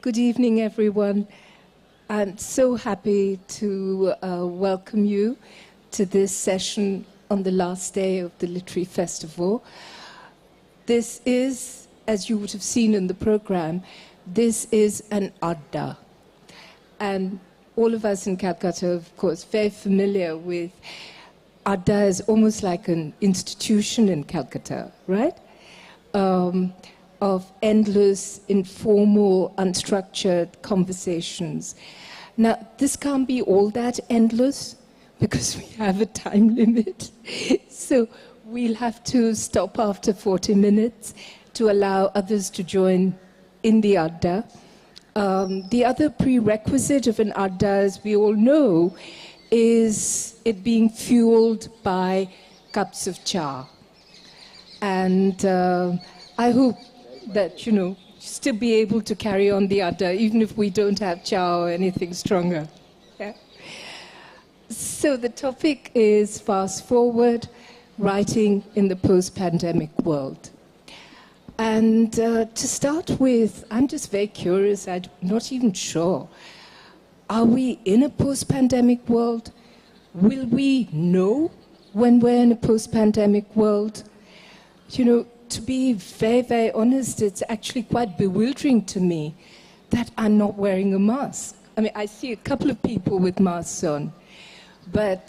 Good evening, everyone. I'm so happy to welcome you to this session on the last day of the Literary Festival. This is, as you would have seen in the program, this is an adda. And all of us in Calcutta, of course, very familiar with adda as almost like an institution in Calcutta, right? Of endless, informal, unstructured conversations. Now, this can't be all that endless because we have a time limit. So we'll have to stop after 40 minutes to allow others to join in the adda. The other prerequisite of an adda, as we all know, is it being fueled by cups of cha. And I hope that, still be able to carry on the adda, even if we don't have cha or anything stronger. Yeah? So the topic is Fast Forward, Writing in the Post-Pandemic World. And to start with, I'm just very curious, I'm not even sure. Are we in a post-pandemic world? Will we know when we're in a post-pandemic world? To be very, very honest, it's actually quite bewildering to me that I'm not wearing a mask. I mean, I see a couple of people with masks on, but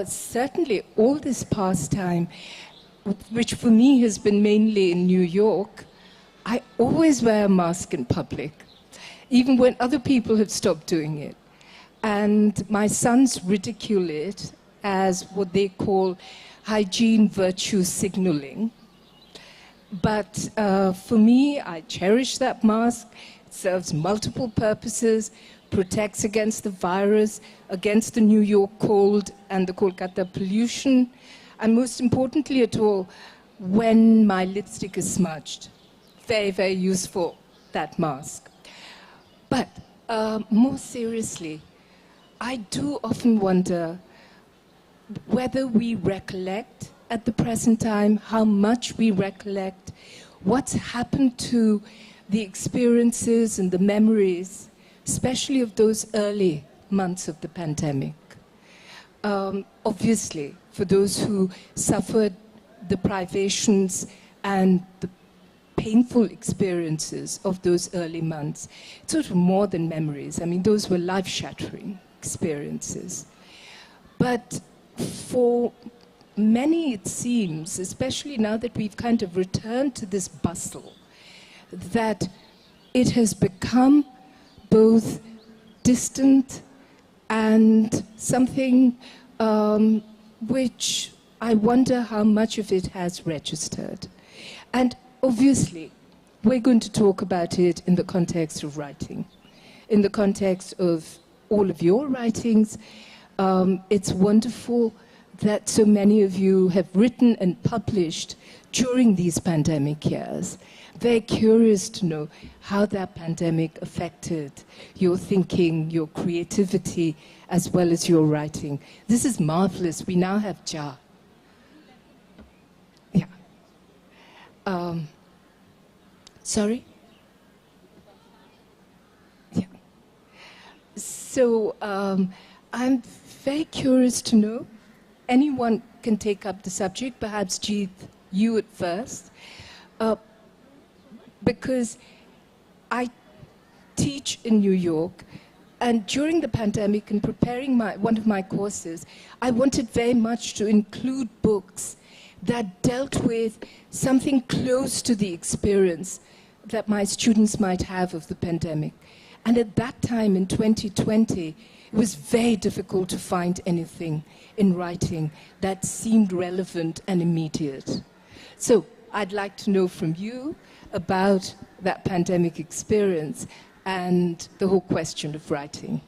certainly all this past time, which for me has been mainly in New York, I always wear a mask in public, even when other people have stopped doing it. And my sons ridicule it as what they call hygiene virtue signaling. But for me, I cherish that mask. It serves multiple purposes, protects against the virus, against the New York cold and the Kolkata pollution, and most importantly at all, when my lipstick is smudged. Very, very useful, that mask. But more seriously, I do often wonder whether we recollect at the present time, how much we recollect, what's happened to the experiences and the memories, especially of those early months of the pandemic. Obviously, for those who suffered the privations and the painful experiences of those early months, it's sort of more than memories. I mean, those were life-shattering experiences. But for many, it seems, especially now that we've kind of returned to this bustle, that it has become both distant and something which I wonder how much of it has registered. And obviously, we're going to talk about it in the context of writing, in the context of all of your writings. It's wonderful that so many of you have written and published during these pandemic years. Very curious to know how that pandemic affected your thinking, your creativity, as well as your writing. This is marvelous. We now have Ja. Yeah. Sorry? Yeah. So I'm very curious to know. Anyone can take up the subject, perhaps Jeet, you at first, because I teach in New York, and during the pandemic, in preparing one of my courses, I wanted very much to include books that dealt with something close to the experience that my students might have of the pandemic. And at that time, in 2020, it was very difficult to find anything in writing that seemed relevant and immediate. So I'd like to know from you about that pandemic experience and the whole question of writing.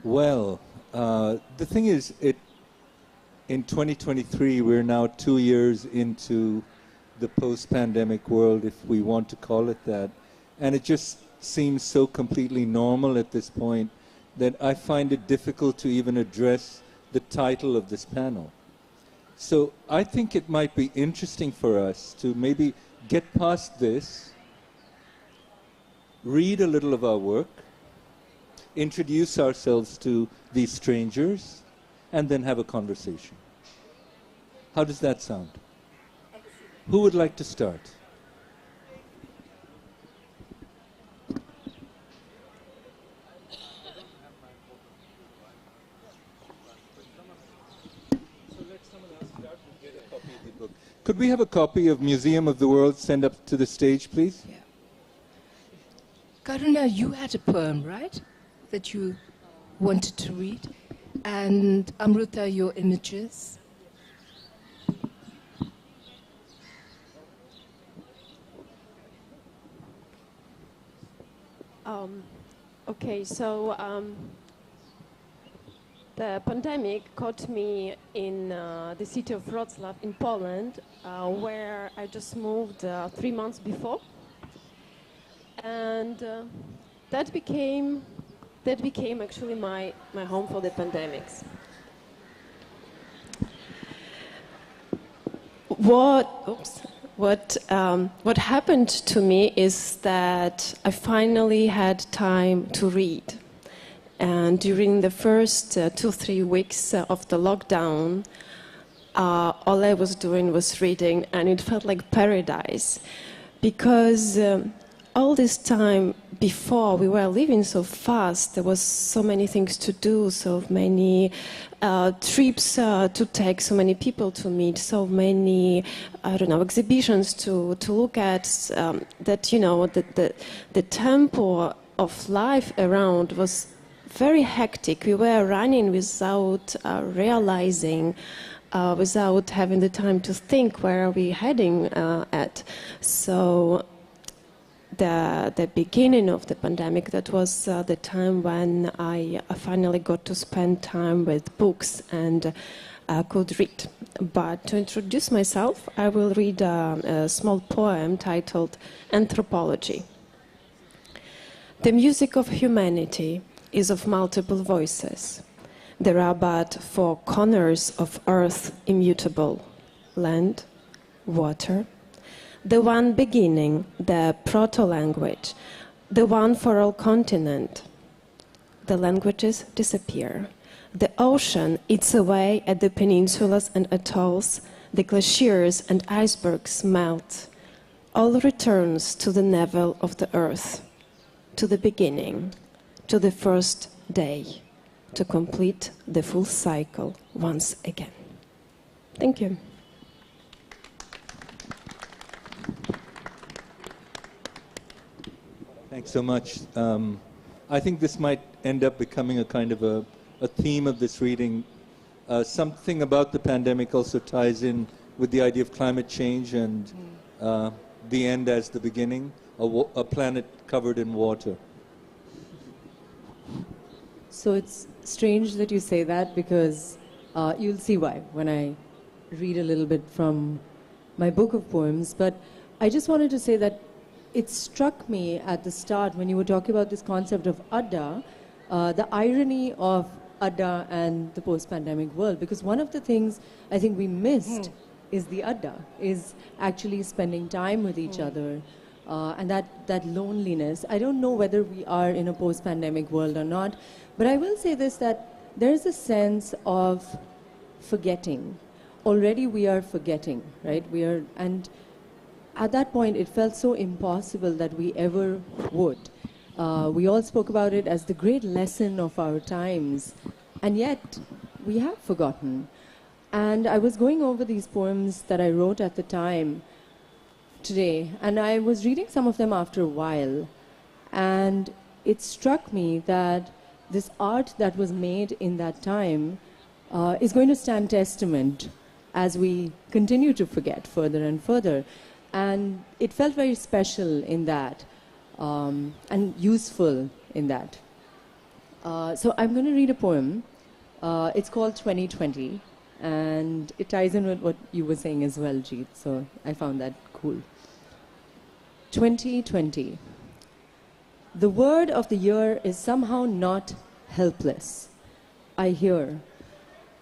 Well, the thing is, in 2023, we're now 2 years into the post-pandemic world, if we want to call it that, and it just seems so completely normal at this point that I find it difficult to even address the title of this panel. So I think it might be interesting for us to maybe get past this, read a little of our work, introduce ourselves to these strangers, and then have a conversation. How does that sound? Who would like to start? Could we have a copy of Museum of the World sent up to the stage, please? Yeah. Karuna, you had a poem, right? That you wanted to read. And Amruta, your images. Okay, so the pandemic caught me in the city of Wrocław in Poland, where I just moved 3 months before, and that became actually my home for the pandemics. What happened to me is that I finally had time to read. And during the first 2-3 weeks of the lockdown, all I was doing was reading, and it felt like paradise. Because all this time before, we were living so fast. There was so many things to do, so many trips to take, so many people to meet, so many, I don't know, exhibitions to look at, that, you know, the tempo of life around was very hectic. We were running without realizing, without having the time to think where are we heading at. So the beginning of the pandemic, that was the time when I finally got to spend time with books and could read. But to introduce myself, I will read a small poem titled Anthropology. The music of humanity is of multiple voices. There are but 4 corners of earth immutable: land, water, the one beginning, the proto-language, the one for all continent. The languages disappear. The ocean eats away at the peninsulas and atolls, the glaciers and icebergs melt. All returns to the navel of the earth, to the beginning, to the first day. to complete the full cycle once again. Thank you. Thanks so much. I think this might end up becoming a kind of a theme of this reading. Something about the pandemic also ties in with the idea of climate change and the end as the beginning, a planet covered in water. So it's strange that you say that, because you'll see why when I read a little bit from my book of poems. But I just wanted to say that it struck me at the start when you were talking about this concept of adda, the irony of adda and the post-pandemic world. Because one of the things I think we missed is the adda, is actually spending time with each other. And that loneliness. I don't know whether we are in a post-pandemic world or not, but I will say this, that there is a sense of forgetting. Already we are forgetting, right? And at that point it felt so impossible that we ever would. We all spoke about it as the great lesson of our times, and yet we have forgotten. And I was going over these poems that I wrote at the time today, and I was reading some of them after a while, and it struck me that this art that was made in that time is going to stand testament as we continue to forget further and further. And it felt very special in that, and useful in that. So I'm going to read a poem. It's called 2020, and it ties in with what you were saying as well, Jeet, so I found that cool. 2020. The word of the year is somehow not helpless. I hear.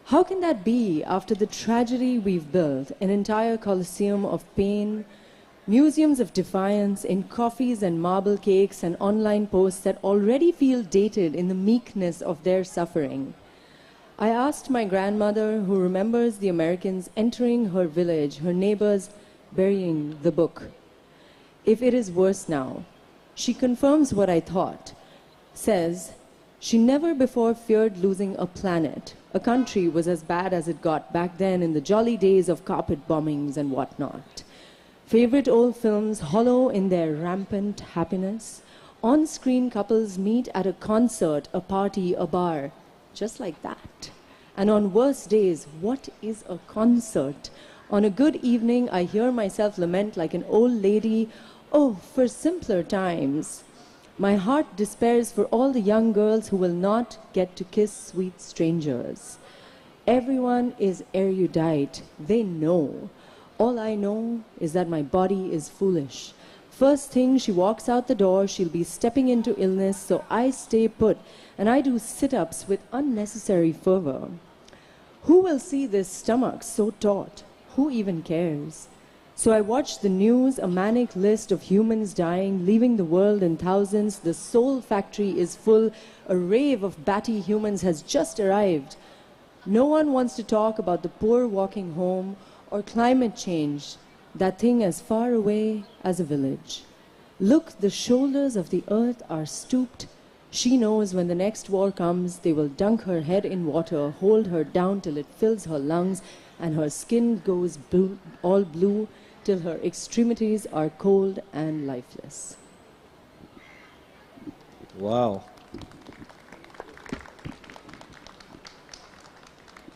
How can that be after the tragedy we've built, an entire coliseum of pain, museums of defiance in coffees and marble cakes and online posts that already feel dated in the meekness of their suffering? I asked my grandmother, who remembers the Americans entering her village, her neighbors burying the book, if it is worse now. She confirms what I thought, says she never before feared losing a planet. A country was as bad as it got back then in the jolly days of carpet bombings and whatnot. Favorite old films hollow in their rampant happiness. On-screen couples meet at a concert, a party, a bar, just like that. And on worse days, what is a concert? On a good evening, I hear myself lament like an old lady, oh, for simpler times. My heart despairs for all the young girls who will not get to kiss sweet strangers. Everyone is erudite. They know. All I know is that my body is foolish. First thing she walks out the door, she'll be stepping into illness, so I stay put, and I do sit-ups with unnecessary fervor. Who will see this stomach so taut? Who even cares? So I watch the news, a manic list of humans dying, leaving the world in thousands. The soul factory is full. A rave of batty humans has just arrived. No one wants to talk about the poor walking home or climate change, that thing as far away as a village. Look, the shoulders of the earth are stooped. She knows when the next war comes, they will dunk her head in water, hold her down till it fills her lungs, and her skin goes blue, all blue, till her extremities are cold and lifeless. Wow.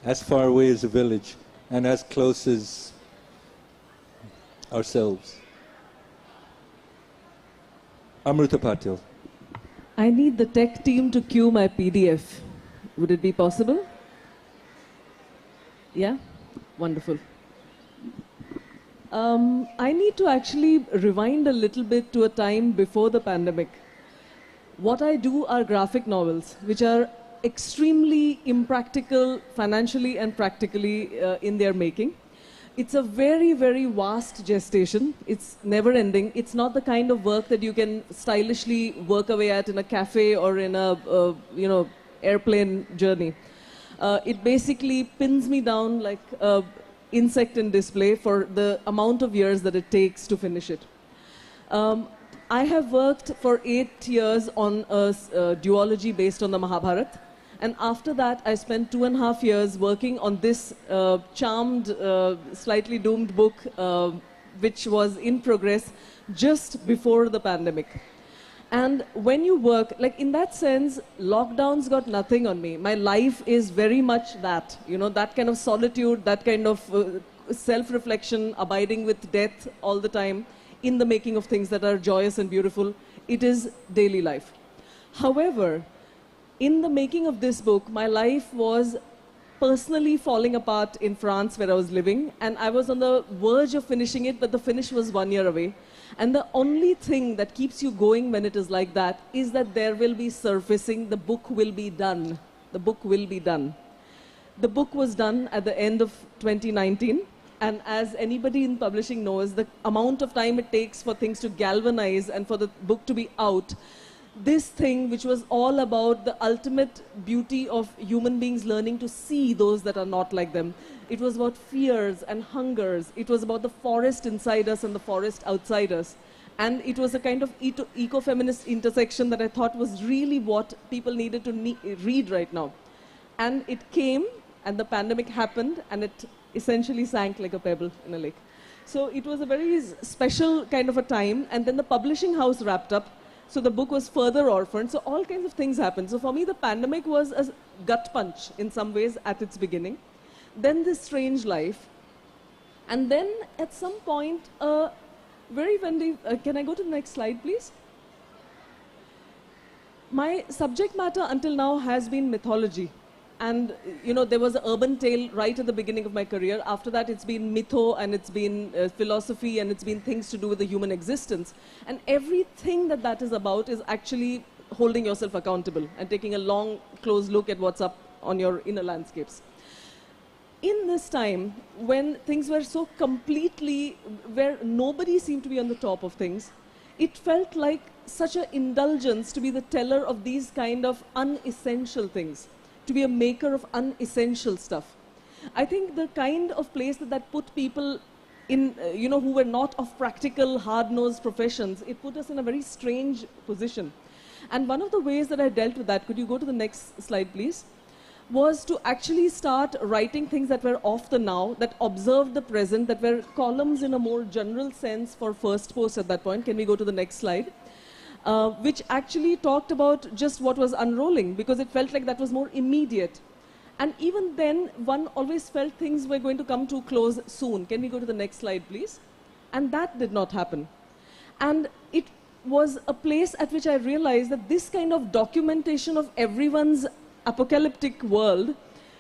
As far away as a village, and as close as ourselves. Amruta Patil. I need the tech team to queue my PDF. Would it be possible? Yeah? Wonderful. I need to actually rewind a little bit to a time before the pandemic. What I do are graphic novels, which are extremely impractical financially and practically in their making. It's a very, very vast gestation. It's never ending. It's not the kind of work that you can stylishly work away at in a cafe or in a airplane journey. It basically pins me down like an insect in display for the amount of years that it takes to finish it. I have worked for 8 years on a duology based on the Mahabharata. And after that, I spent 2.5 years working on this charmed, slightly doomed book, which was in progress just before the pandemic. And when you work, like in that sense, lockdowns got nothing on me. My life is very much that, you know, that kind of solitude, that kind of self-reflection, abiding with death all the time, in the making of things that are joyous and beautiful. It is daily life. However, in the making of this book, my life was personally falling apart in France where I was living, and I was on the verge of finishing it, but the finish was 1 year away. And the only thing that keeps you going when it is like that is that there will be surfacing, the book will be done. The book will be done. The book was done at the end of 2019, and as anybody in publishing knows, the amount of time it takes for things to galvanize and for the book to be out, this thing which was all about the ultimate beauty of human beings learning to see those that are not like them. It was about fears and hungers. It was about the forest inside us and the forest outside us. And it was a kind of eco-feminist intersection that I thought was really what people needed to read right now. And it came, and the pandemic happened, and it essentially sank like a pebble in a lake. So it was a very special kind of a time, and then the publishing house wrapped up. So the book was further orphaned. So all kinds of things happened. So for me, the pandemic was a gut punch in some ways at its beginning. Then this strange life. And then at some point, can I go to the next slide, please? My subject matter until now has been mythology. And, you know, there was an urban tale right at the beginning of my career. After that, it's been mytho, and it's been philosophy, and it's been things to do with the human existence. And everything that that is about is actually holding yourself accountable and taking a long, close look at what's up on your inner landscapes. In this time, when things were so completely, where nobody seemed to be on the top of things, it felt like such an indulgence to be the teller of these kind of unessential things, to be a maker of unessential stuff. I think the kind of place that put people in, you know, who were not of practical, hard-nosed professions, it put us in a very strange position. And one of the ways that I dealt with that, could you go to the next slide, please, was to actually start writing things that were of the now, that observed the present, that were columns in a more general sense for First Post at that point. Can we go to the next slide? Which actually talked about just what was unrolling, because it felt like that was more immediate. And even then, one always felt things were going to come to close soon. Can we go to the next slide, please? And that did not happen. And it was a place at which I realized that this kind of documentation of everyone's apocalyptic world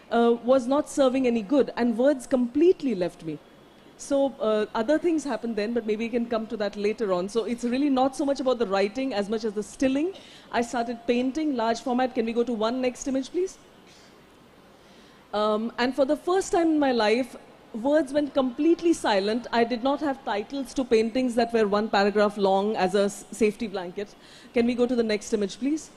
was not serving any good, and words completely left me. So other things happened then, but maybe we can come to that later on. So it's really not so much about the writing as much as the stilling. I started painting, large format. Can we go to one next image, please? And for the first time in my life, words went completely silent. I did not have titles to paintings that were one paragraph long as a safety blanket. Can we go to the next image, please?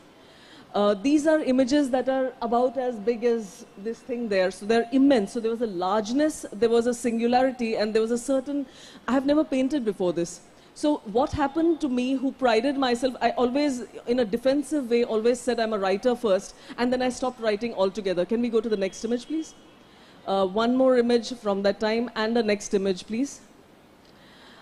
These are images that are about as big as this thing there. So they're immense. So there was a largeness, there was a singularity, and there was a certain, I have never painted before this. So what happened to me, who prided myself, I always, in a defensive way, always said I'm a writer first, and then I stopped writing altogether. Can we go to the next image, please? One more image from that time, and the next image, please.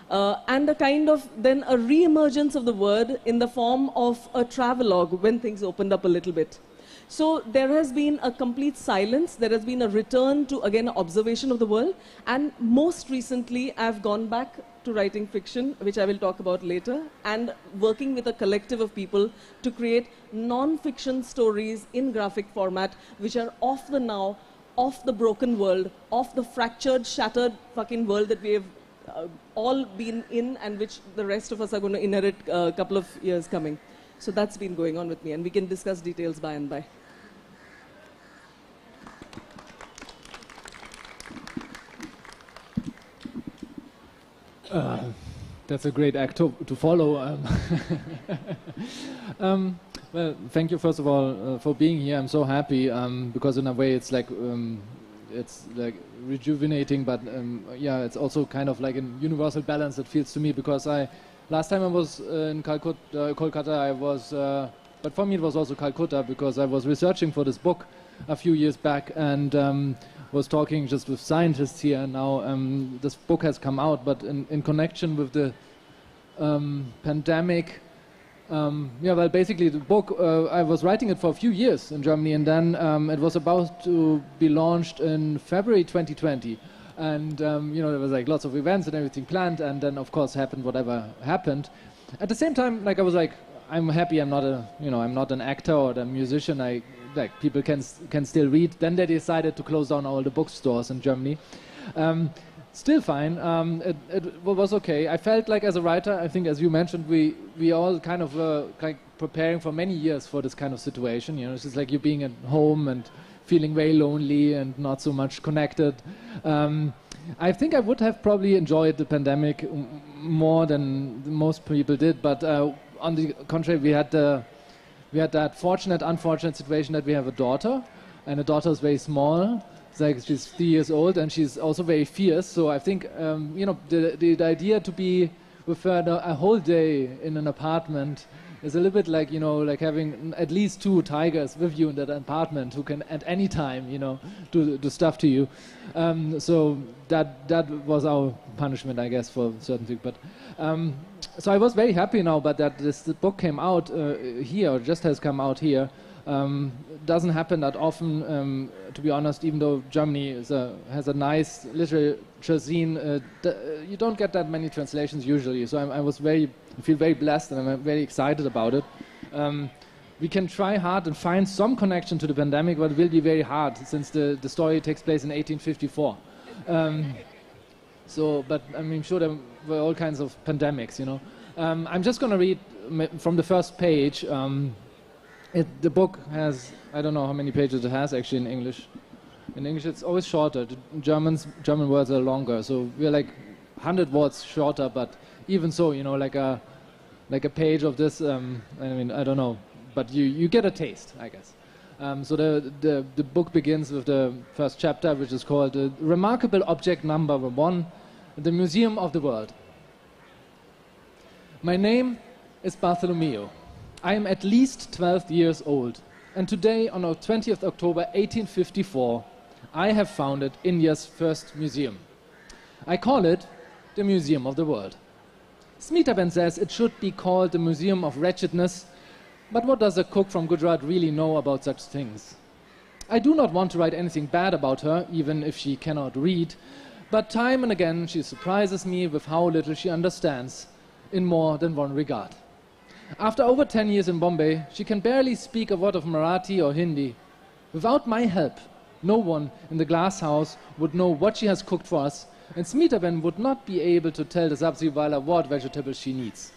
And a kind of then a re-emergence of the word in the form of a travelogue when things opened up a little bit. So there has been a complete silence. There has been a return to, again, observation of the world. And most recently, I've gone back to writing fiction, which I will talk about later, and working with a collective of people to create non-fiction stories in graphic format, which are of the now, of the broken world, of the fractured, shattered fucking world that we have all been in, and which the rest of us are going to inherit a couple of years coming. So that's been going on with me, and we can discuss details by and by. That's a great act to follow. Well, thank you first of all for being here. I'm so happy because in a way it's like rejuvenating, but yeah, it's also kind of like a universal balance, it feels to me, because last time I was in Kolkata, I was But for me, it was also Calcutta, because I was researching for this book a few years back and was talking just with scientists here. And now this book has come out, but in connection with the pandemic. Yeah, well, basically the book, I was writing it for a few years in Germany, and then it was about to be launched in February 2020. And, you know, there was like lots of events and everything planned, and then of course happened whatever happened. At the same time, like I was like, I'm happy I'm not a, you know, I'm not an actor or a musician. Like people can still read. Then they decided to close down all the bookstores in Germany. Still fine. It was okay. I felt like as a writer, I think as you mentioned, we all kind of were preparing for many years for this kind of situation. You know, it's just like you being at home and feeling very lonely and not so much connected. I think I would have probably enjoyed the pandemic more than most people did, but on the contrary, we had that unfortunate situation that we have a daughter, and the daughter is very small. It's like she's 3 years old, and she's also very fierce. So I think you know, the idea to be with her a whole day in an apartment is a little bit like, you know, like having at least 2 tigers with you in that apartment who can at any time, you know, do stuff to you. So that was our punishment, I guess, for certain things. But so I was very happy now, but that this book came out here, or just has come out here. Doesn't happen that often, to be honest, even though Germany has a nice literature scene. You don't get that many translations usually, so I feel very blessed, and I'm very excited about it. We can try hard and find some connection to the pandemic, but it will be very hard since the story takes place in 1854. But I mean, sure, there were all kinds of pandemics, you know. I'm just going to read from the first page. The book has, I don't know how many pages it has actually in English. In English it's always shorter. The German words are longer, so we're like 100 words shorter, but even so, you know, like a page of this, I mean, I don't know, but you get a taste, I guess. So the book begins with the first chapter, which is called Remarkable Object Number 1, the Museum of the World. My name is Bartholomew. I am at least 12 years old, and today, on 20th October 1854, I have founded India's first museum. I call it the Museum of the World. Smitaben says it should be called the Museum of Wretchedness, but what does a cook from Gujarat really know about such things? I do not want to write anything bad about her, even if she cannot read, but time and again she surprises me with how little she understands in more than one regard. After over 10 years in Bombay, she can barely speak a word of Marathi or Hindi. Without my help, no one in the glass house would know what she has cooked for us, and Smitaben would not be able to tell the sabziwala what vegetables she needs.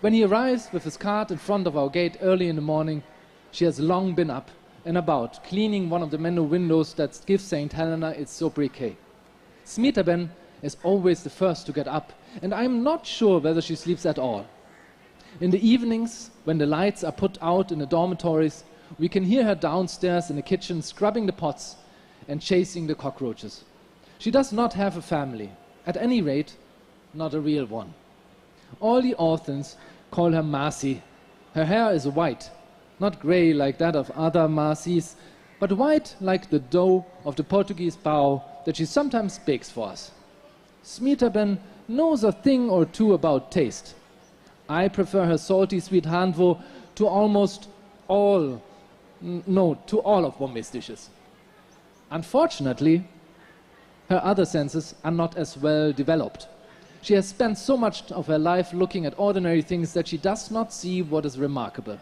When he arrives with his cart in front of our gate early in the morning, she has long been up and about, cleaning one of the many windows that gives St. Helena its sobriquet. Smitaben is always the first to get up, and I am not sure whether she sleeps at all. In the evenings, when the lights are put out in the dormitories, we can hear her downstairs in the kitchen scrubbing the pots and chasing the cockroaches. She does not have a family, at any rate, not a real one. All the orphans call her Masi. Her hair is white, not grey like that of other Masis, but white like the dough of the Portuguese bao that she sometimes bakes for us. Smitaben knows a thing or two about taste. I prefer her salty sweet handvo to all of Bombay's dishes. Unfortunately, her other senses are not as well developed. She has spent so much of her life looking at ordinary things that she does not see what is remarkable.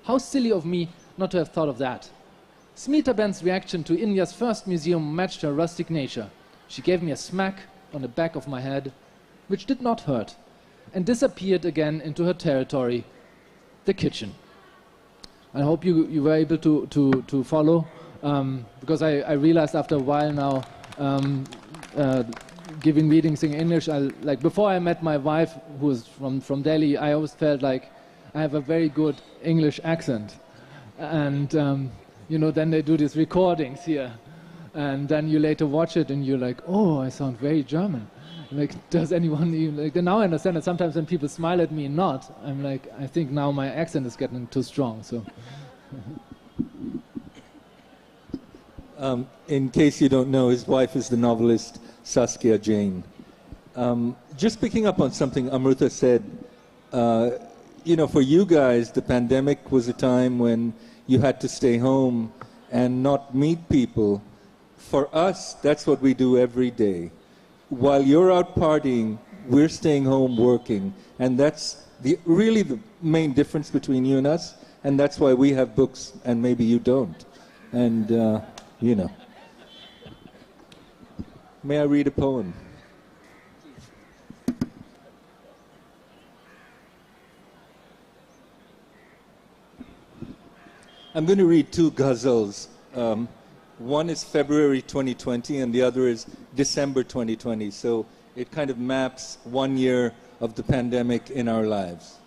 How silly of me not to have thought of that. Smitaben's reaction to India's first museum matched her rustic nature. She gave me a smack on the back of my head, which did not hurt, and disappeared again into her territory, the kitchen. I hope you were able to follow, because I realized after a while now, giving readings in English, like before I met my wife, who is from Delhi, I always felt like I have a very good English accent. And, you know, then they do these recordings here. And then you later watch it and you're like, oh, I sound very German. like, does anyone even, like, now I understand that sometimes when people smile at me and nod, I'm like, I think now my accent is getting too strong, so. In case you don't know, his wife is the novelist Saskia Jain. Just picking up on something Amruta said, for you guys, the pandemic was a time when you had to stay home and not meet people. For us, that's what we do every day. While you're out partying, we're staying home working. And that's really the main difference between you and us. And that's why we have books and maybe you don't. And, May I read a poem? I'm going to read two ghazals. One is February 2020 and the other is December 2020. So it kind of maps 1 year of the pandemic in our lives.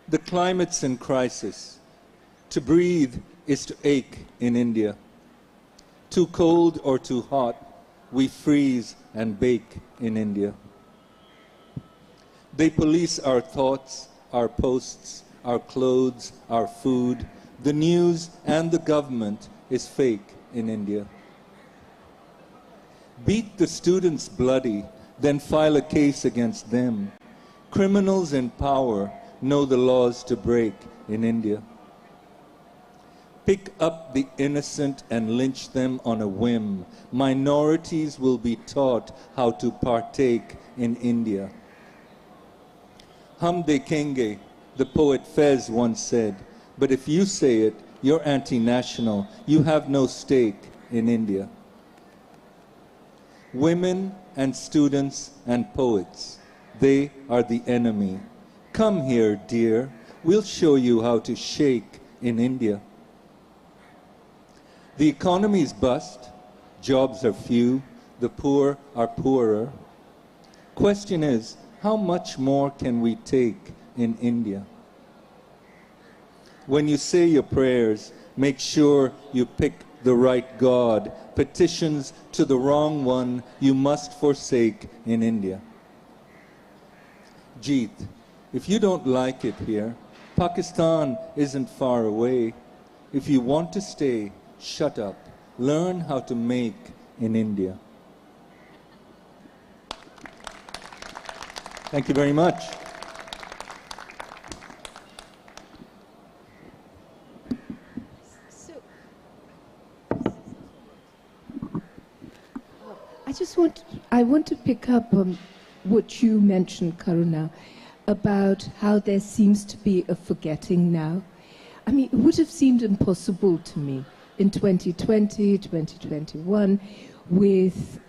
The climate's in crisis. To breathe is to ache in India. Too cold or too hot, we freeze and bake in India. They police our thoughts, our posts, our clothes, our food. The news and the government is fake in India. Beat the students bloody, then file a case against them. Criminals in power know the laws to break in India. Pick up the innocent and lynch them on a whim. Minorities will be taught how to partake in India. Hum dekenge, the poet Fez once said, but if you say it, you're anti-national. You have no stake in India. Women and students and poets, they are the enemy. Come here, dear. We'll show you how to shake in India. The economy is bust. Jobs are few. The poor are poorer. Question is, how much more can we take in India? When you say your prayers, make sure you pick the right God. Petitions to the wrong one you must forsake in India. Jeet, if you don't like it here, Pakistan isn't far away. If you want to stay, shut up. Learn how to make in India. Thank you very much. I want to pick up on what you mentioned, Karuna, about how there seems to be a forgetting now. I mean, it would have seemed impossible to me in 2020, 2021, with,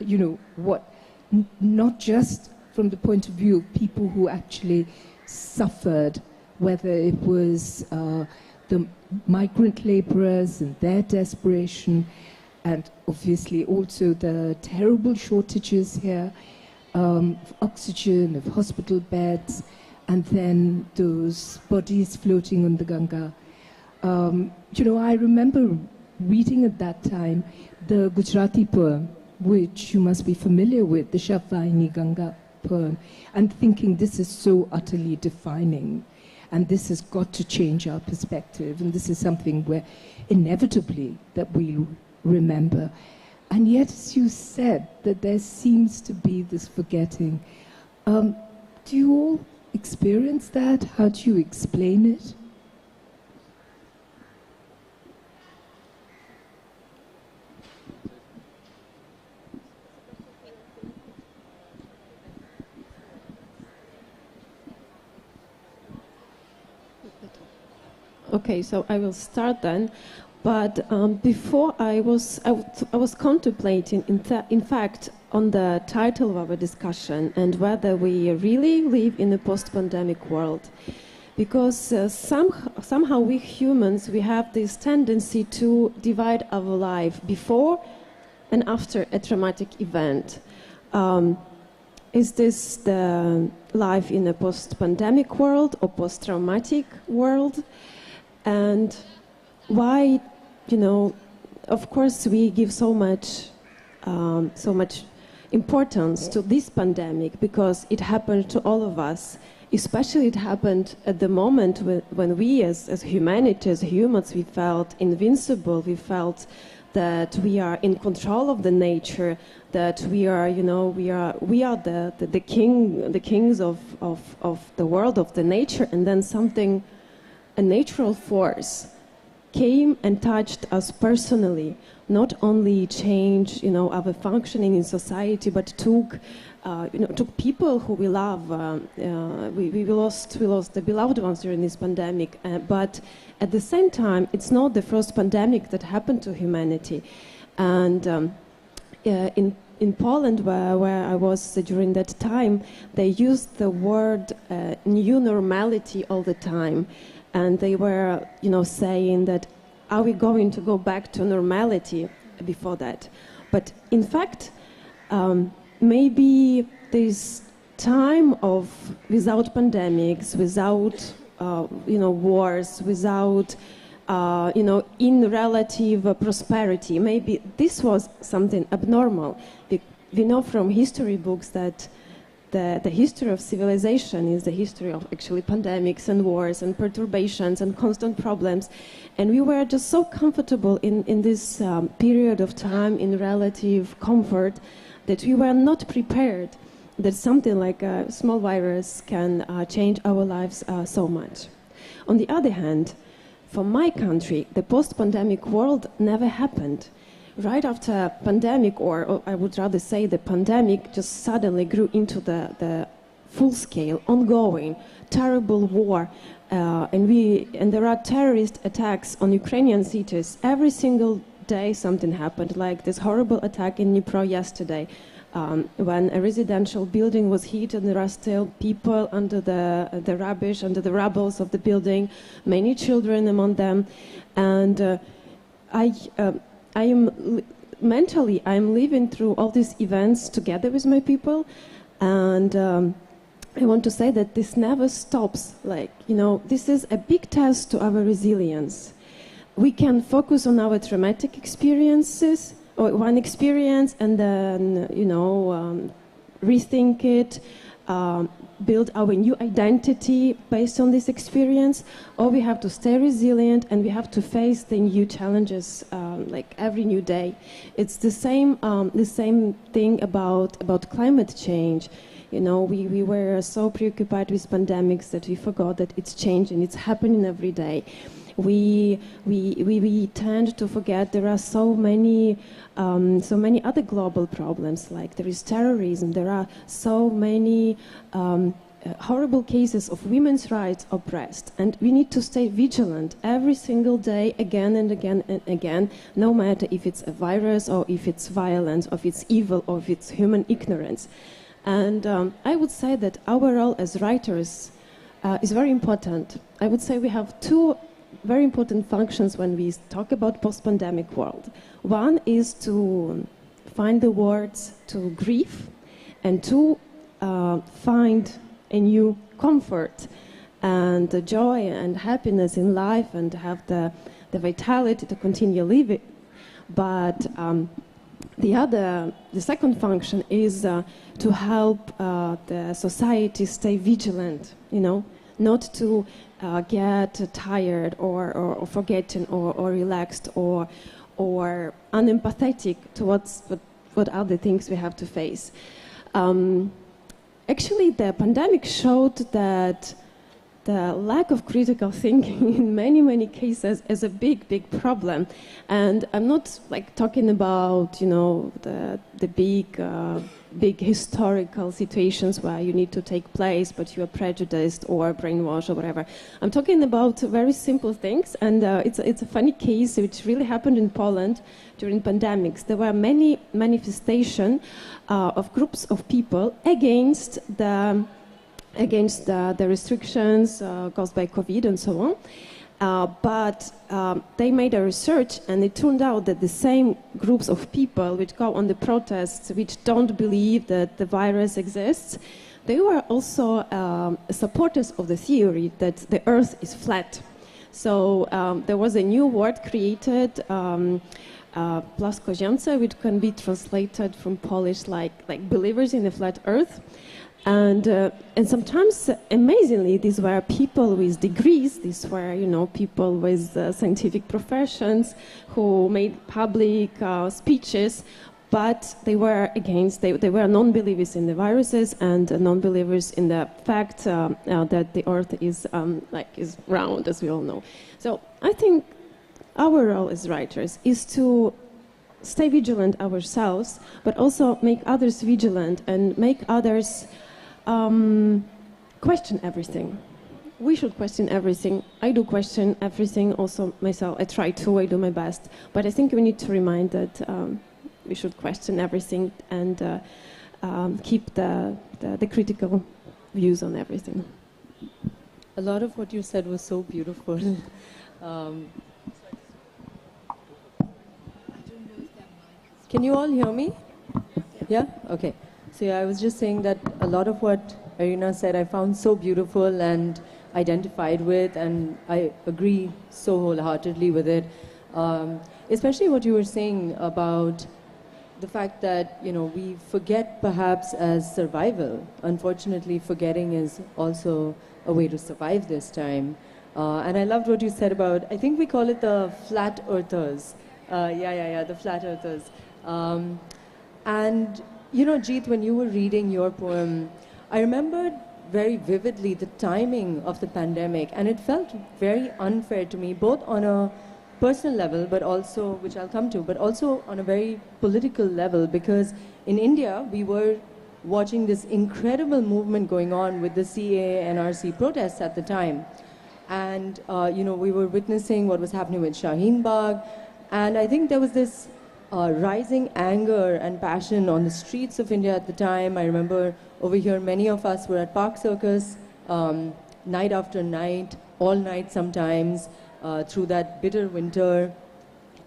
not just from the point of view of people who actually suffered, whether it was the migrant laborers and their desperation, and obviously also the terrible shortages here of oxygen, of hospital beds, and then those bodies floating on the Ganga. I remember reading at that time the Gujarati poem, which you must be familiar with, the Shavvaini Ganga poem, and thinking this is so utterly defining, and this has got to change our perspective, and this is something where inevitably that we remember. And yet, as you said, that there seems to be this forgetting. Do you all experience that? How do you explain it? Okay, so I will start then. But before I was contemplating, in fact, on the title of our discussion and whether we really live in a post-pandemic world. Because somehow we humans, we have this tendency to divide our life before and after a traumatic event. Is this the life in a post-pandemic world or post-traumatic world? And why, of course we give so much so much importance to this pandemic because it happened to all of us. Especially it happened at the moment when we as humanity, as humans, we felt invincible, we felt that we are in control of the nature, that we are the kings of the world, of the nature, and then a natural force came and touched us personally, not only changed our functioning in society, but took people who we love. We lost the beloved ones during this pandemic, but at the same time, it's not the first pandemic that happened to humanity. And in Poland, where I was during that time, they used the word new normality all the time. And they were, saying that, are we going to go back to normality before that? But in fact, maybe this time without pandemics, without wars, without in relative prosperity, maybe this was something abnormal. We know from history books that the history of civilization is the history of actually pandemics and wars and perturbations and constant problems. And we were just so comfortable in this period of time in relative comfort that we were not prepared that something like a small virus can change our lives so much. On the other hand, for my country, the post-pandemic world never happened. Right after pandemic, or I would rather say the pandemic just suddenly grew into the full-scale, ongoing, terrible war, and there are terrorist attacks on Ukrainian cities. Every single day something happened, like this horrible attack in Dnipro yesterday, when a residential building was hit and there are still people under the rubbish, under the rubbles of the building, many children among them, and I'm living through all these events together with my people, and I want to say that this never stops. This is a big test to our resilience. We can focus on our traumatic experiences, or one experience, and then, rethink it, build our new identity based on this experience, or we have to stay resilient and we have to face the new challenges every new day. It's the same thing about climate change. We were so preoccupied with pandemics that we forgot that it's changing, it's happening every day. We tend to forget there are so many other global problems, like there is terrorism, there are so many horrible cases of women's rights oppressed, and we need to stay vigilant every single day, again and again and again, no matter if it's a virus or if it's violence or if it's evil or if it's human ignorance. And I would say that our role as writers is very important. I would say we have two very important functions when we talk about post-pandemic world. One is to find the words to grieve, and to find a new comfort and the joy and happiness in life, and have the vitality to continue living. But the second function is to help the society stay vigilant, not to get tired or forgetting or relaxed or unempathetic towards what other things we have to face. Actually, the pandemic showed that the lack of critical thinking in many cases is a big problem. And I'm not talking about the big historical situations where you need to take place but you are prejudiced or brainwashed or whatever. I'm talking about very simple things, and it's a funny case which really happened in Poland during pandemics. There were many manifestations of groups of people against the restrictions caused by COVID and so on. But they made a research, and it turned out that the same groups of people which go on the protests, which don't believe that the virus exists, they were also supporters of the theory that the Earth is flat. So there was a new word created Plaskoziance, which can be translated from Polish like believers in the flat earth. And sometimes, amazingly, these were people with degrees. These were, people with scientific professions who made public speeches, but they were against. They were non-believers in the viruses and non-believers in the fact that the Earth is round, as we all know. So I think our role as writers is to stay vigilant ourselves, but also make others vigilant and make others question everything. We should question everything. I do question everything also myself. I try to, I do my best. But I think we need to remind that we should question everything and keep the critical views on everything. A lot of what you said was so beautiful. Can you all hear me? Yeah? Okay. So yeah, I was just saying that a lot of what Iryna said I found so beautiful and identified with, and I agree so wholeheartedly with it. Especially what you were saying about the fact that, we forget perhaps as survival. Unfortunately, forgetting is also a way to survive this time. And I loved what you said about, I think we call it the flat earthers. The flat earthers. And Jeet, when you were reading your poem, I remembered very vividly the timing of the pandemic, and it felt very unfair to me, both on a personal level, but also, which I'll come to, but also on a very political level, because in India, we were watching this incredible movement going on with the CA and NRC protests at the time. And, we were witnessing what was happening with Shaheen Bagh, and I think there was this rising anger and passion on the streets of India at the time. I remember over here, many of us were at Park Circus, night after night, all night sometimes, through that bitter winter.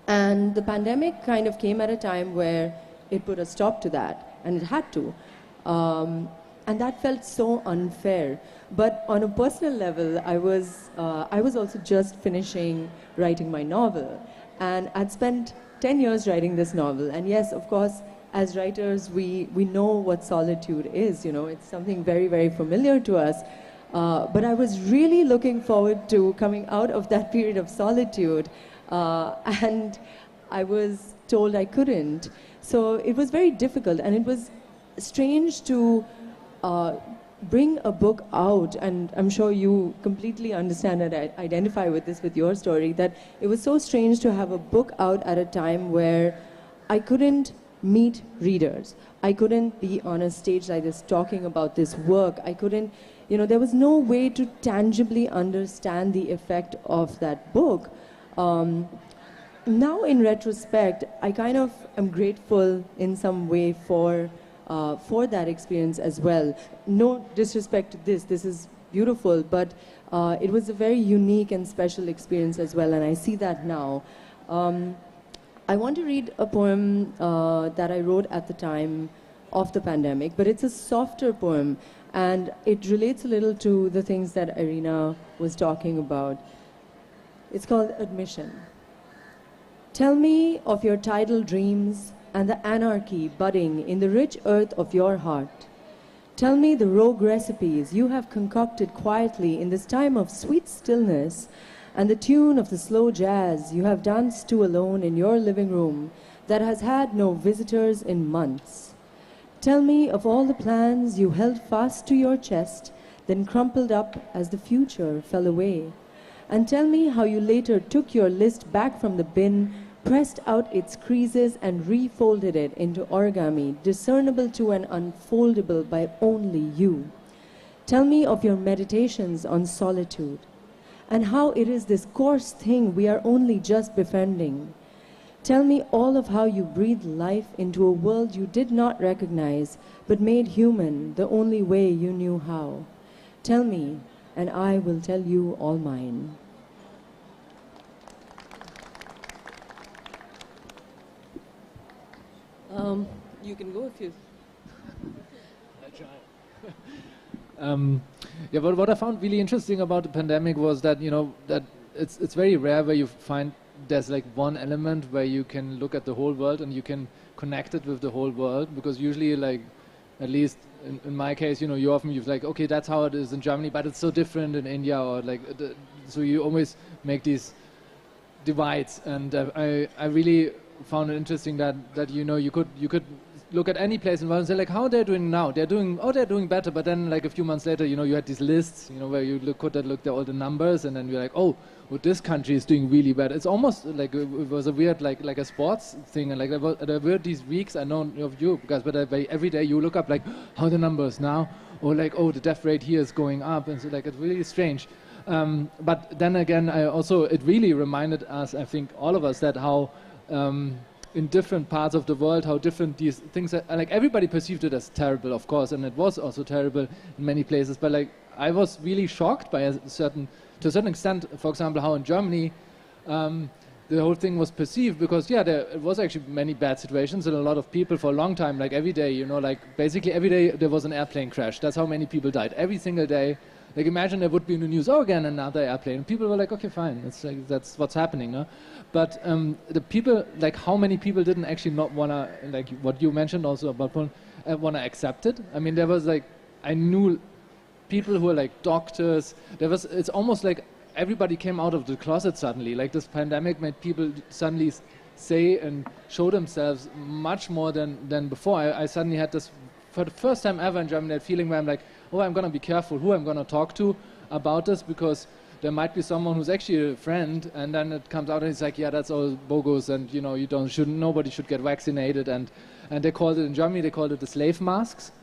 And the pandemic kind of came at a time where it put a stop to that, and it had to. And that felt so unfair. But on a personal level, I was also just finishing writing my novel. And I'd spent 10 years writing this novel. And yes, of course, as writers, we know what solitude is. It's something very, very familiar to us. But I was really looking forward to coming out of that period of solitude. And I was told I couldn't. So it was very difficult. And it was strange to bring a book out, and I'm sure you completely understand and identify with this with your story, that it was so strange to have a book out at a time where I couldn't meet readers. I couldn't be on a stage like this talking about this work. I couldn't, there was no way to tangibly understand the effect of that book. Now in retrospect, I kind of am grateful in some way for that experience as well. No disrespect to this is beautiful, but it was a very unique and special experience as well, and I see that now. I want to read a poem that I wrote at the time of the pandemic, but it's a softer poem, and it relates a little to the things that Iryna was talking about. It's called Admission. Tell me of your tidal dreams and the anarchy budding in the rich earth of your heart. Tell me the rogue recipes you have concocted quietly in this time of sweet stillness, and the tune of the slow jazz you have danced to alone in your living room that has had no visitors in months. Tell me of all the plans you held fast to your chest, then crumpled up as the future fell away. And tell me how you later took your list back from the bin, pressed out its creases and refolded it into origami, discernible to and unfoldable by only you. Tell me of your meditations on solitude, and how it is this coarse thing we are only just befriending. Tell me all of how you breathed life into a world you did not recognize, but made human the only way you knew how. Tell me, and I will tell you all mine. You can go if you... But what I found really interesting about the pandemic was that, that it's very rare where you find there's like one element where you can look at the whole world and you can connect it with the whole world, because usually, like, at least in my case, you know, you've like, okay, that's how it is in Germany, but it's so different in India, or like, so you always make these divides. And I really found it interesting that you know, you could look at any place in the world and say, like, how they're doing now. They're doing better. But then, like, a few months later, you know, you had these lists, you know, where you look at all the numbers, and then you're like, oh, well, this country is doing really bad. It's almost like it was a weird, like a sports thing. And like there were these weeks, I know of you guys, but every day you look up, like, how are the numbers now, or like, oh, the death rate here is going up, and so like it's really strange. But then again, it really reminded us, I think, all of us, that how. In different parts of the world, how different these things are. Like, everybody perceived it as terrible, of course, and it was also terrible in many places. But like, I was really shocked to a certain extent, for example, how in Germany the whole thing was perceived, because there was actually many bad situations, and a lot of people for a long time, like every day, you know, like basically every day there was an airplane crash. That's how many people died every single day. Like, imagine there would be in the news, oh, again, another airplane. And people were like, okay, fine, that's what's happening, no? But the people, like, how many people didn't actually not want to, like what you mentioned also about want to accept it? I mean, there was like, I knew people who were like doctors. It's almost like everybody came out of the closet suddenly. Like, this pandemic made people suddenly say and show themselves much more than before. I suddenly had this, for the first time ever in Germany, that feeling where I'm like, oh, I'm going to be careful who I'm going to talk to about this, because there might be someone who's actually a friend, and then it comes out and it's like, yeah, that's all bogus, and you know, nobody should get vaccinated, and they called it in Germany, they called it the slave masks.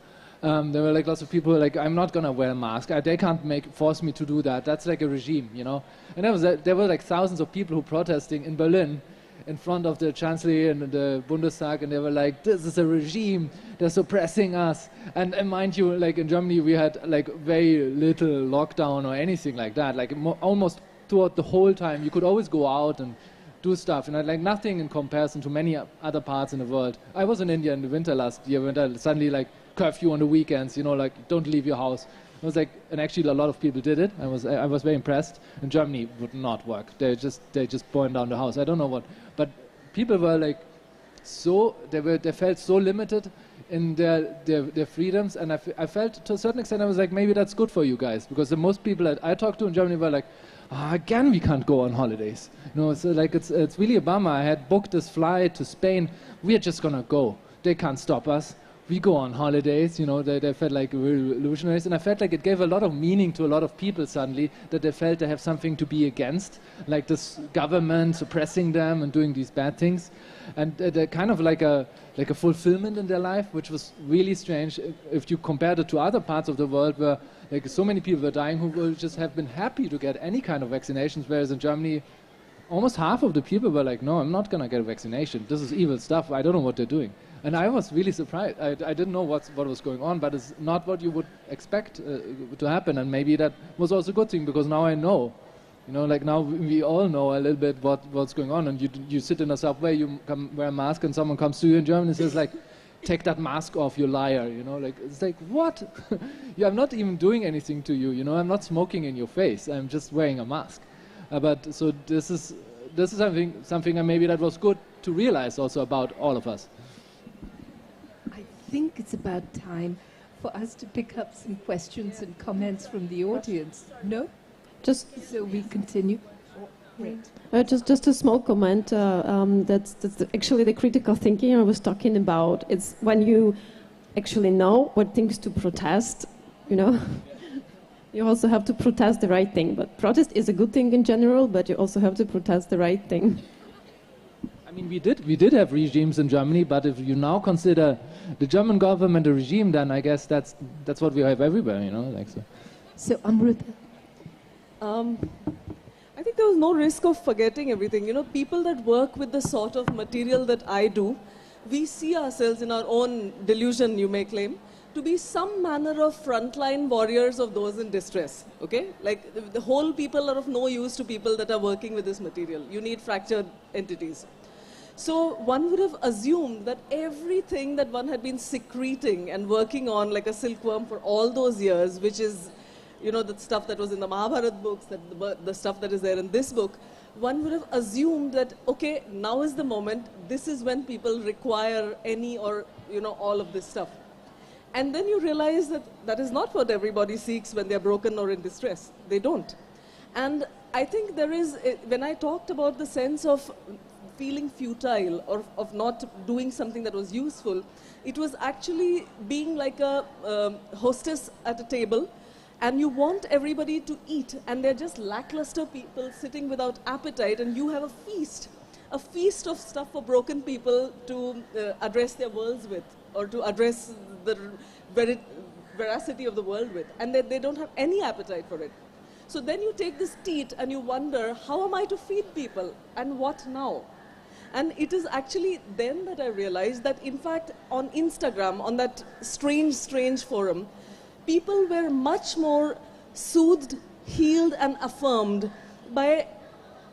There were like lots of people like, I'm not going to wear a mask. They can't force me to do that. That's like a regime, you know. And there were like thousands of people who protesting in Berlin in front of the Chancellery and the Bundestag, and they were like, this is a regime, they're suppressing us. And mind you, like in Germany, we had like very little lockdown or anything like that. Like almost throughout the whole time, you could always go out and do stuff, and like nothing in comparison to many other parts in the world. I was in India in the winter last year, when suddenly like curfew on the weekends, you know, like don't leave your house. It was like, and actually a lot of people did it. I was very impressed. In Germany, it would not work. They just burned down the house. I don't know what, but people were like, they felt so limited in their freedoms, and I felt to a certain extent, I was like, maybe that's good for you guys, because the most people that I talked to in Germany were like, again, we can't go on holidays. You know, so like it's really a bummer. I had booked this flight to Spain. We are just gonna go. They can't stop us. We go on holidays, you know, they felt like revolutionaries, and I felt like it gave a lot of meaning to a lot of people suddenly, that they felt they have something to be against, like this government suppressing them and doing these bad things, and they're kind of like a fulfillment in their life, which was really strange if you compared it to other parts of the world where like so many people were dying who would just have been happy to get any kind of vaccinations, whereas in Germany, almost half of the people were like, no, I'm not going to get a vaccination. This is evil stuff. I don't know what they're doing. And I was really surprised. I didn't know what was going on, but it's not what you would expect to happen. And maybe that was also a good thing, because now I know. You know, like now we all know a little bit what's going on. And you sit in a subway, you come wear a mask, and someone comes to you in German and says like, take that mask off, you liar. You know, like it's like, what? Yeah, I'm not even doing anything to you. You know, I'm not smoking in your face. I'm just wearing a mask. But so this is something, and maybe that was good to realize also about all of us. I think it's about time for us to pick up some questions and comments from the audience. No? So we continue. Just a small comment. That's actually the critical thinking I was talking about. It's when you actually know what things to protest, you know. You also have to protest the right thing. But protest is a good thing in general, but you also have to protest the right thing. I mean, we did have regimes in Germany, but if you now consider the German government a regime, then I guess that's what we have everywhere, you know, like so. So Amruta. I think there was no risk of forgetting everything. You know, people that work with the sort of material that I do, we see ourselves in our own delusion, you may claim, to be some manner of frontline warriors of those in distress, okay? Like the whole people are of no use to people that are working with this material. You need fractured entities. So one would have assumed that everything that one had been secreting and working on like a silkworm for all those years, which is, you know, the stuff that was in the Mahabharata books, the stuff that is there in this book, one would have assumed that, okay, now is the moment, this is when people require any or, all of this stuff. And then you realize that that is not what everybody seeks when they're broken or in distress. They don't. And I think there is, when I talked about the sense of feeling futile or of not doing something that was useful, it was actually being like a hostess at a table, and you want everybody to eat, and they're just lackluster people sitting without appetite, and you have a feast of stuff for broken people to address their worlds with, or to address the veracity of the world with, and they don't have any appetite for it. So then you take this teat and you wonder, how am I to feed people, and what now? And it is actually then that I realized that, in fact, on Instagram, on that strange forum, people were much more soothed, healed, and affirmed by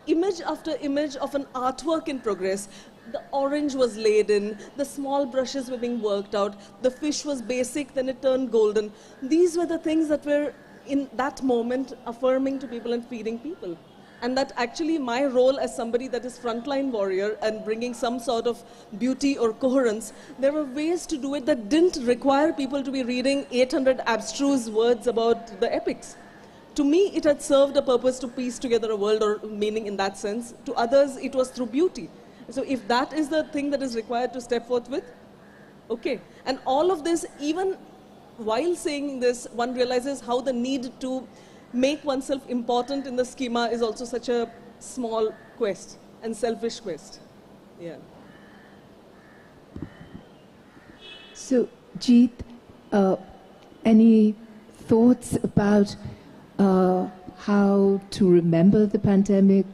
image after image of an artwork in progress. The orange was laid in, the small brushes were being worked out, the fish was basic, then it turned golden. These were the things that were, in that moment, affirming to people and feeding people. And that actually my role as somebody that is frontline warrior and bringing some sort of beauty or coherence, there were ways to do it that didn't require people to be reading 800 abstruse words about the epics. To me, it had served a purpose to piece together a world or meaning in that sense. To others, it was through beauty. So if that is the thing that is required to step forth with, okay. And all of this, even while saying this, one realizes how the need to make oneself important in the schema is also such a small quest and selfish quest. Yeah. So, Jeet, any thoughts about how to remember the pandemic,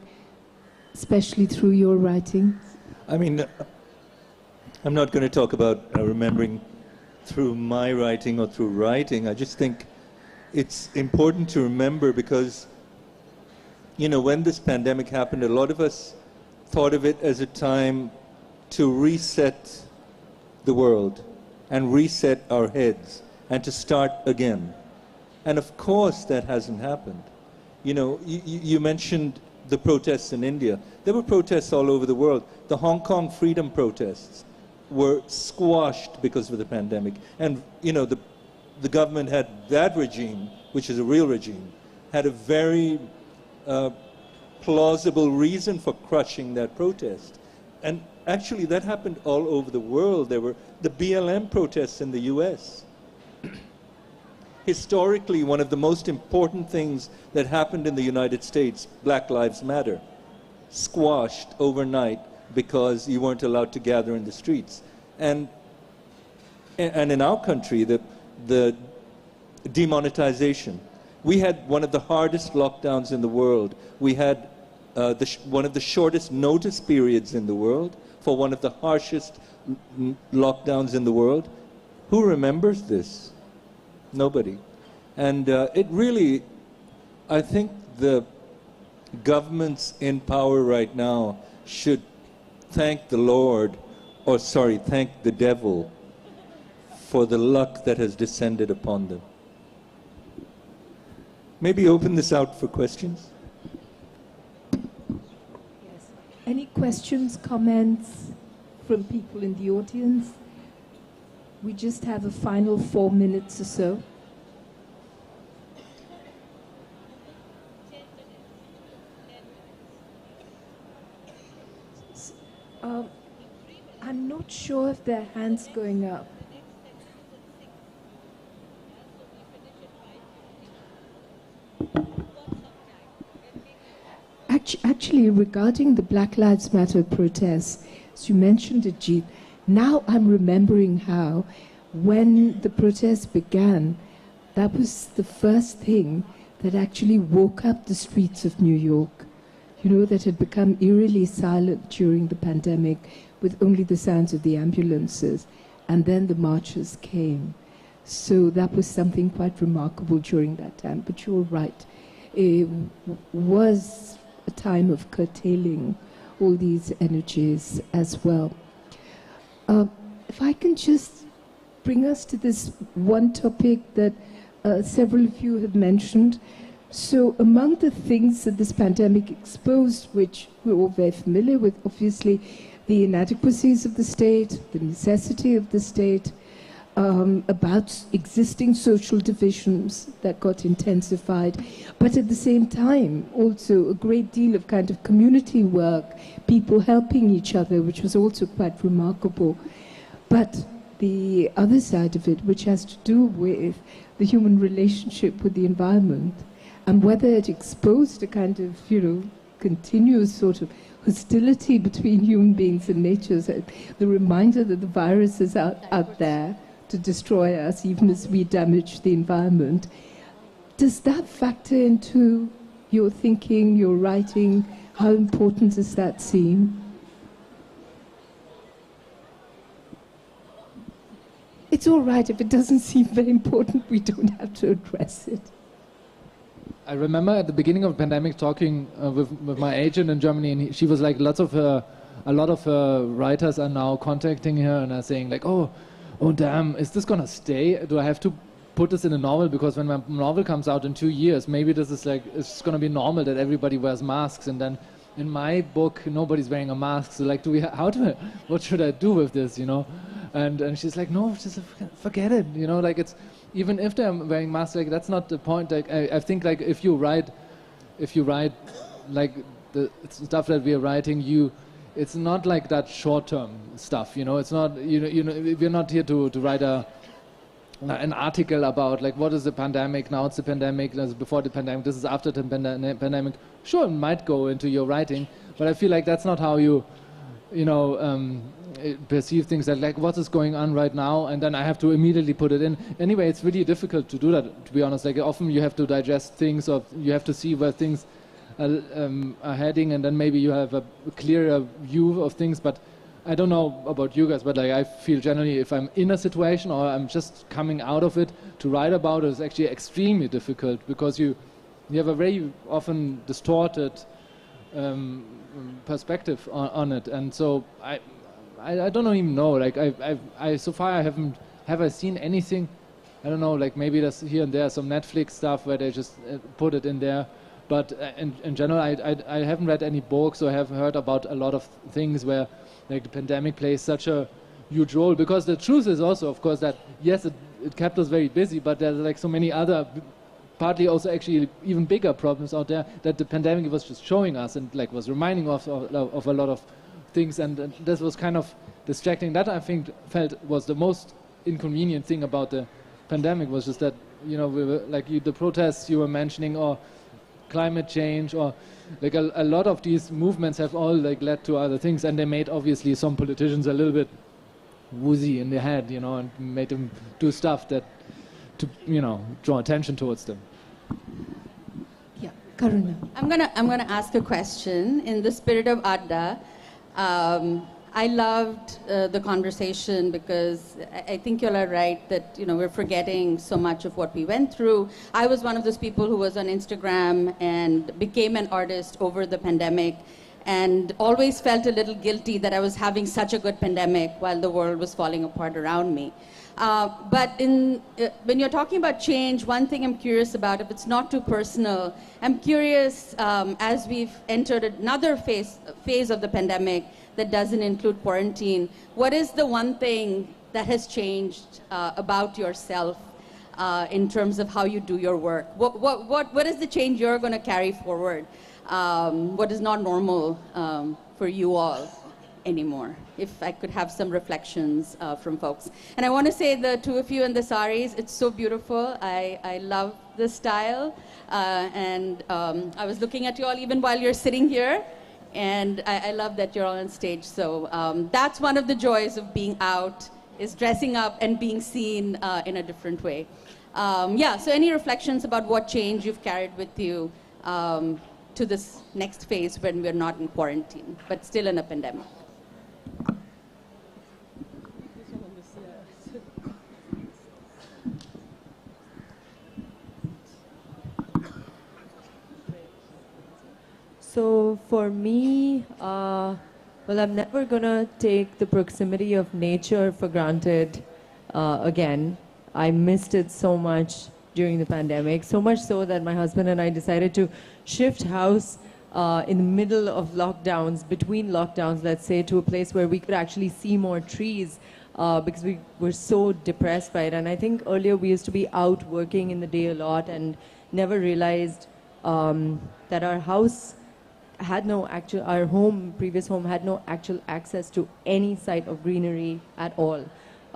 especially through your writing? I mean, I'm not going to talk about remembering through my writing or through writing. I just think it's important to remember because, when this pandemic happened, a lot of us thought of it as a time to reset the world and reset our heads and to start again. And of course that hasn't happened. You mentioned the protests in India. There were protests all over the world. The Hong Kong freedom protests were squashed because of the pandemic. And, the government had that regime, which is a real regime, had a very plausible reason for crushing that protest. And actually that happened all over the world. There were the BLM protests in the US. Historically, one of the most important things that happened in the United States, Black Lives Matter, squashed overnight because you weren't allowed to gather in the streets. And in our country, the demonetization. We had one of the hardest lockdowns in the world. We had one of the shortest notice periods in the world for one of the harshest lockdowns in the world. Who remembers this? Nobody. And it really, I think the governments in power right now should thank the Lord, thank the devil for the luck that has descended upon them. Maybe open this out for questions. Yes. Any questions, comments from people in the audience? We just have a final 4 minutes or so. I'm not sure if there are hands going up. Actually, regarding the Black Lives Matter protests, as you mentioned it, Jeet, now I'm remembering how, when the protests began, that was the first thing that actually woke up the streets of New York, that had become eerily silent during the pandemic with only the sounds of the ambulances. And then the marches came. So that was something quite remarkable during that time. But you're right. It was a time of curtailing all these energies as well. If I can just bring us to this one topic that several of you have mentioned, So among the things that this pandemic exposed, which we're all very familiar with, obviously, the inadequacies of the state, the necessity of the state, about existing social divisions that got intensified, but at the same time, also a great deal of kind of community work, people helping each other, which was also quite remarkable. But the other side of it, which has to do with the human relationship with the environment, and whether it exposed a kind of, continuous sort of hostility between human beings and nature, so the reminder that the virus is out there to destroy us, even as we damage the environment. Does that factor into your thinking, your writing? How important does that seem? It's all right if it doesn't seem very important, we don't have to address it. I remember at the beginning of the pandemic talking with my agent in Germany, and she was like, a lot of her writers are now contacting her and are saying like, oh damn, is this gonna stay? Do I have to put this in a novel? Because when my novel comes out in 2 years, maybe this is like, it's gonna be normal that everybody wears masks, and then in my book, nobody's wearing a mask. So like, what should I do with this, And she's like, no, just forget it, like it's, even if they're wearing masks, like that's not the point. Like I think like if you write like the stuff that we are writing, it's not like that short-term stuff, It's not, we're not here to write an article about like what is the pandemic, now it's the pandemic, that's before the pandemic, this is after the pandemic. Sure, it might go into your writing, but I feel like that's not how you perceive things, that like what is going on right now, and then I have to immediately put it in. Anyway, it's really difficult to do that, to be honest. Like often you have to digest things, or you have to see where things are heading, and then maybe you have a clearer view of things. But I don't know about you guys, but like I feel generally if I'm in a situation or I'm just coming out of it, to write about it is actually extremely difficult, because you have a very often distorted perspective on it, and so I don't even know. Like I so far have I seen anything? I don't know. Like maybe there's here and there some Netflix stuff where they just put it in there. But in general, I haven't read any books or have heard about a lot of things where like the pandemic plays such a huge role. Because the truth is also, of course, that yes, it kept us very busy, but there's like so many other, partly also actually even bigger problems out there that the pandemic was just showing us and like was reminding us of a lot of things, and this was kind of distracting. That I felt was the most inconvenient thing about the pandemic, was just that we were like the protests you were mentioning, or climate change, or like a lot of these movements have all like led to other things, and they made obviously some politicians a little bit woozy in the head, and made them do stuff that to draw attention towards them. Yeah, Karuna. I'm gonna ask a question in the spirit of adda. I loved the conversation, because I think you all are right that we're forgetting so much of what we went through. I was one of those people who was on Instagram and became an artist over the pandemic, and always felt a little guilty that I was having such a good pandemic while the world was falling apart around me. But when you're talking about change, one thing I'm curious about, if it's not too personal, I'm curious, as we've entered another phase of the pandemic that doesn't include quarantine, what is the one thing that has changed about yourself in terms of how you do your work? What is the change you're going to carry forward? What is not normal for you all anymore? If I could have some reflections from folks. And I want to say, the two of you in the saris, it's so beautiful. I love the style. And I was looking at you all even while you're sitting here. And I love that you're all on stage. So that's one of the joys of being out, is dressing up and being seen in a different way. So any reflections about what change you've carried with you to this next phase when we're not in quarantine, but still in a pandemic? So for me, well, I'm never gonna take the proximity of nature for granted again. I missed it so much during the pandemic. So much so that my husband and I decided to shift house in the middle of lockdowns, between lockdowns, let's say, to a place where we could actually see more trees because we were so depressed by it. And I think earlier we used to be out working in the day a lot and never realized that our house had no actual, our home, previous home, had no actual access to any site of greenery at all.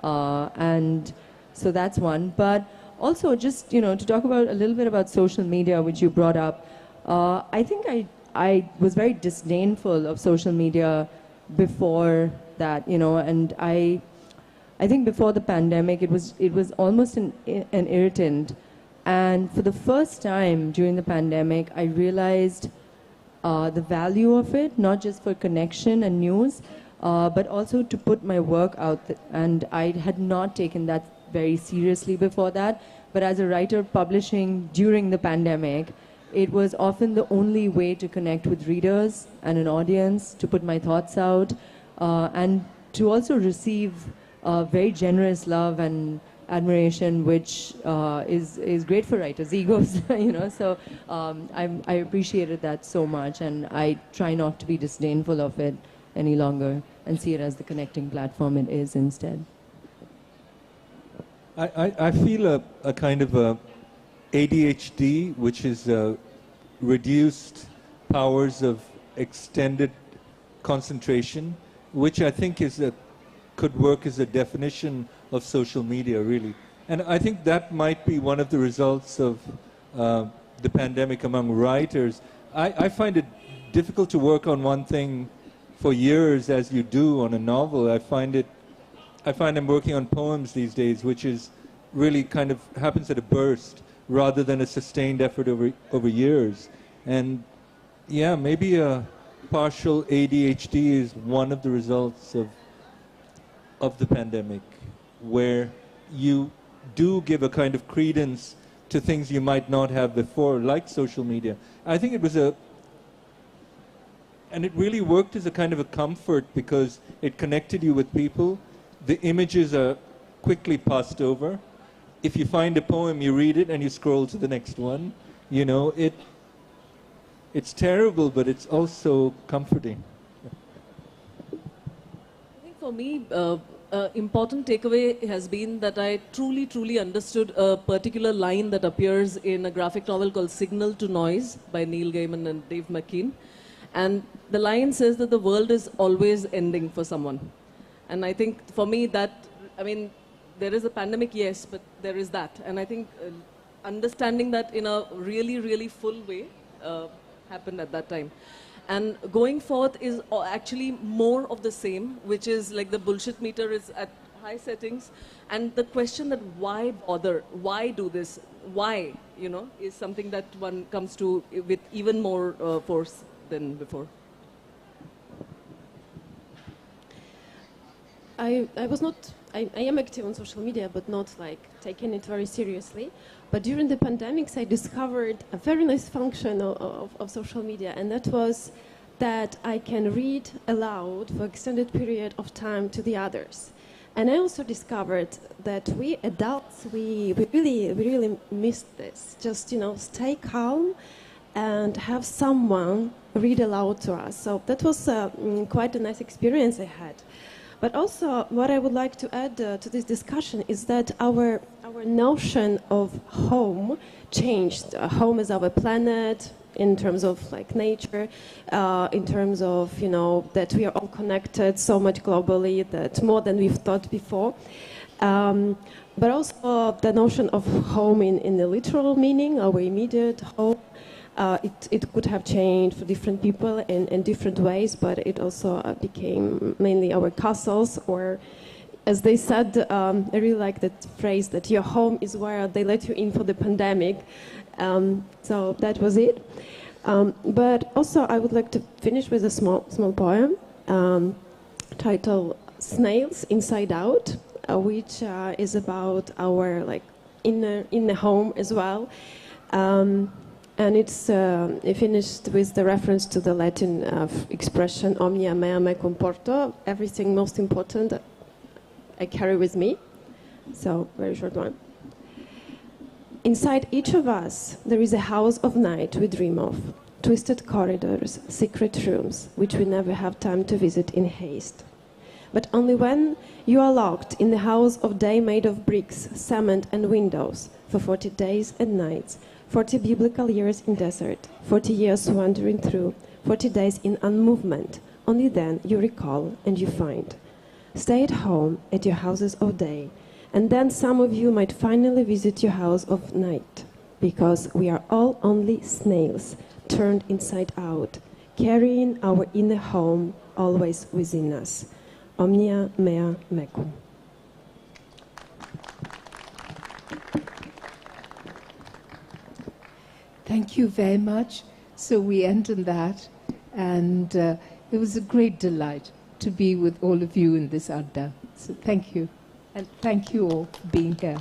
And so that's one. But also just, to talk about a little bit about social media, which you brought up, I think I was very disdainful of social media before that, and I think before the pandemic, it was almost an irritant. And for the first time during the pandemic, I realized the value of it, not just for connection and news, but also to put my work out. And I had not taken that very seriously before that. But as a writer publishing during the pandemic, it was often the only way to connect with readers and an audience, to put my thoughts out, and to also receive very generous love and admiration, which is great for writers' egos, So I appreciated that so much, and I try not to be disdainful of it any longer and see it as the connecting platform it is instead. I feel a kind of a ADHD, which is reduced powers of extended concentration, which I think could work as a definition of social media, really. And I think that might be one of the results of the pandemic among writers. I find it difficult to work on one thing for years as you do on a novel. I find I'm working on poems these days, which is really kind of happens at a burst rather than a sustained effort over years. And yeah, maybe a partial ADHD is one of the results of the pandemic, where you do give a kind of credence to things you might not have before, like social media. I think it was and it really worked as a kind of a comfort because it connected you with people. The images are quickly passed over. If you find a poem, you read it and you scroll to the next one. It's terrible, but it's also comforting. I think for me, important takeaway has been that I truly understood a particular line that appears in a graphic novel called Signal to Noise by Neil Gaiman and Dave McKean. And the line says that the world is always ending for someone. And I think for me there is a pandemic, yes, but there is that. And I think understanding that in a really full way happened at that time. And going forth is actually more of the same, which is like the bullshit meter is at high settings. And the question that why bother, why do this, why, is something that one comes to with even more force than before. I am active on social media, but not like taking it very seriously. But during the pandemics, I discovered a very nice function of social media, and that was that I can read aloud for extended period of time to the others. And I also discovered that we adults, we really missed this. Just, stay calm and have someone read aloud to us. So that was quite a nice experience I had. But also, what I would like to add to this discussion is that our notion of home changed. Home is our planet in terms of like nature, in terms of that we are all connected so much globally, that more than we've thought before. But also the notion of home in the literal meaning, our immediate home. It could have changed for different people in different ways, but it also became mainly our castles, or as they said, I really like that phrase that your home is where they let you in for the pandemic. So that was it. But also I would like to finish with a small poem titled Snails Inside Out, which is about our inner home as well. And it's finished with the reference to the Latin expression omnia mea me comporto, everything most important I carry with me. So, very short one. Inside each of us, there is a house of night we dream of, twisted corridors, secret rooms, which we never have time to visit in haste. But only when you are locked in the house of day made of bricks, cement and windows for 40 days and nights, 40 biblical years in desert, 40 years wandering through, 40 days in unmovement, only then you recall and you find. Stay at home at your houses of day, and then some of you might finally visit your house of night, because we are all only snails turned inside out, carrying our inner home always within us. Omnia mea mecum. Thank you very much. So we end on that, and it was a great delight to be with all of you in this adda. So thank you, and thank you all for being here.